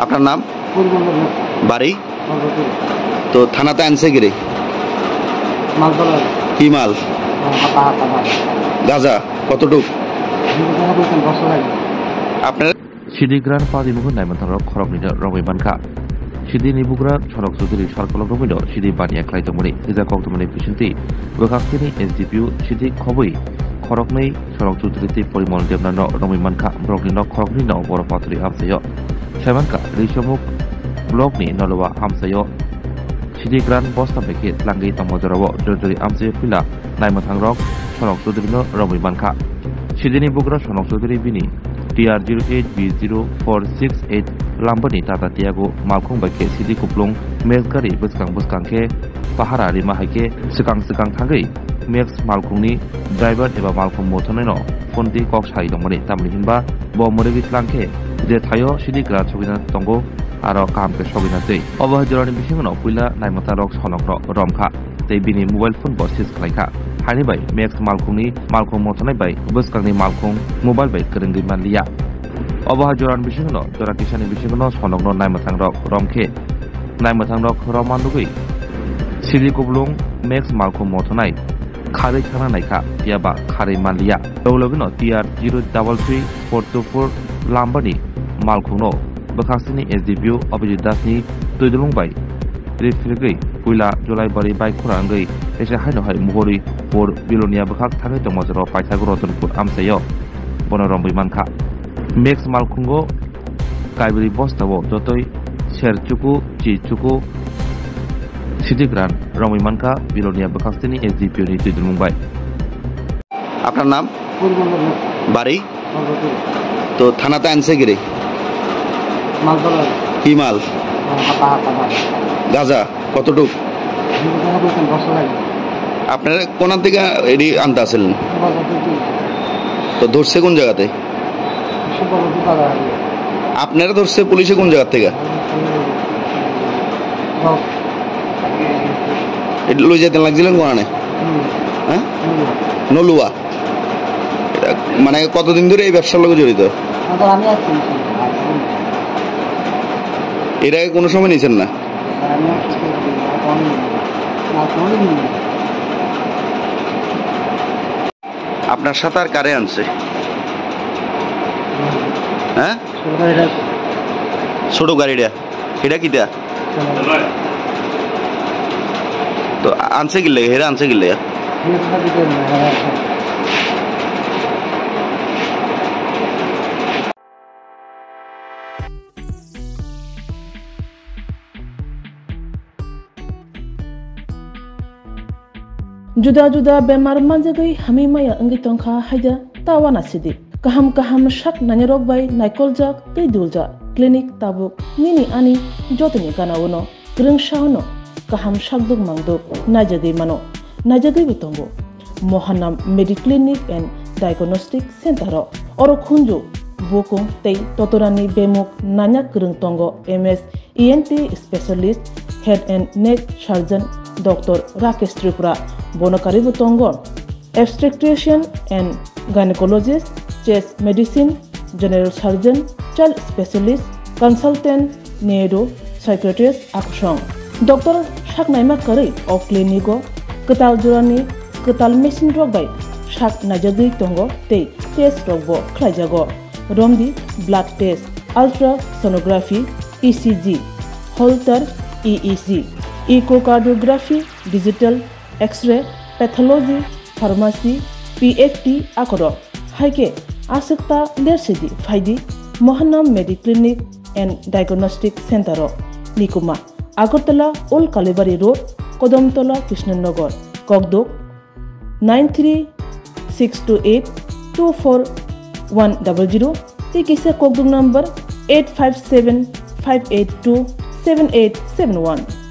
আপনার নাম? বাড়ি? তো থানাতে আনছে গিরে কি মাল? গাঁজা কতটুক? আপনার সিদিগ্রান পাদিমুগুন নাইমন্থারক খরকনিটা রमै मानखा সিদি নিবুগ্রা সড়ক চৌধুরী সরকলক রমিল সিদি বানিয়া খ্লাইতমনি হিজা কক্তমনি পিছনতি বখাকতিনি এসডিপিউ সিদি খবই খরকनै সড়ক চৌধুরীতি পরিমল দেবনান রमै मानखा ব্লকনি নক খরকনি ন বড় পাথরি আমসায় সেমানকা রিসমুক ব্লকনি নলবা আমসায় সিদিগ্রান বস্তা পেকে লাঙ্গি তমজরাব জরজরি আমসায় ফিলা নাইমথাংরক সড়ক চৌধুরী রमै मानखा সিদিনি বুগ্রা সড়ক চৌধুরী বিনি TR08B0468 Lambani Tata Tiago Malkong Bake Sidi Kuplung Mesgari Buskang ke Pahara Rima Hake Sekang Thangai Mex Malkongni driver eba Malkong Motoneno Fondi Kok Sai Dongmani Tamri Hinba Bo Moregi Tlanke Je Thayo Sidi Gra Chogina Tongo Aro Kamke Shogina Tei Obahajorani Bishingono Puila Naimata Rok Sonokro Romkha Tei Bini mobile phone bosses Klaika Hani bai Mex Malkongni Malkong Motonai bai Buskangni Malkong mobile bai Kerengi Manlia Obahajoran Bishingono Jora Kisani Bishingono Sonokno Naimathangrok Romkhe Naimathangrok Romandugui Sidi Kublung Mex Malkong Motonai Khari Khana Naika Yaba Khari Manlia Logino TR033424 Lambani Malkongno Bakasini SDPU Abhijit Dasni Tuidulung bai Refrigui Puila July Bari Bai Kurangai Ese Haino Hai Muhori Por Bilonia Bakak Thangai Tomazoro Paithagoro Tonpur Amsayo Bono Rombai Mankha Mex Malkongo Kaibri Bostawo Jotoi Sherchuku Chichuku Sidigran Rombai Mankha Bilonia Bakastini SDPU ni Tuidulung bai আপনার নাম? বাড়ি? তো থানাতে আনছে গিরে কি মাল? গাঁজা কতটুক? আপনারা কোন থেকে এডি আনতে আসলেন? তো ধরছে কোন জায়গাতে? আপনারা ধরছে পুলিশে কোন জায়গা থেকে? এটা লই যেতে লাগছিলেন কোনানে? হ্যাঁ নলুয়া। মানে কতদিন ধরে এই ব্যবসার লগে জড়িত? এর আগে কোনো সময় নিয়েছেন না? আপনার সাথে আর কারে আনছে? হ্যাঁ ছোট গাড়িটা এটা কিটা তো আনছে কি লাগে? হেরা আনছে কি লাগে? Juda bemar manjagai hami maya angi tongkha haida tawana sidi kaham shak nanyarok bai naikolja tei dulja clinic tabuk nini ani jotini ganawono grengshawno kaham shakduk mangduk najagai mano najagai bitongo Mohanam Mediclinic and Diagnostic Center oro khunju bukung tei totorani bemuk nanya krung tongo MS ENT specialist head and neck surgeon Dr. Rakesh Tripura Bonokari Butongo, obstetrician and gynecologist, chest medicine, general surgeon, child specialist, consultant, neuro, psychiatrist, akushong. Dr. Shaknaima Kari of Clinico, Katal Jurani, Katal Machine Rogai, Shak Najagi Tongo, Te, Test Rogo, Klajago, Romdi, blood test, ultrasonography, ECG, Holter, EEG, echocardiography, digital, X-ray, pathology, pharmacy, PFT, akoro. Haike asukta lersidi faidi Mohanam Mediclinic and Diagnostic Center Nikuma Agartala Old Kalibari Road, Kodamtola, Krishnanagar, Kogdok 93628241100. Tikisa Kogdok number 857-582-7871.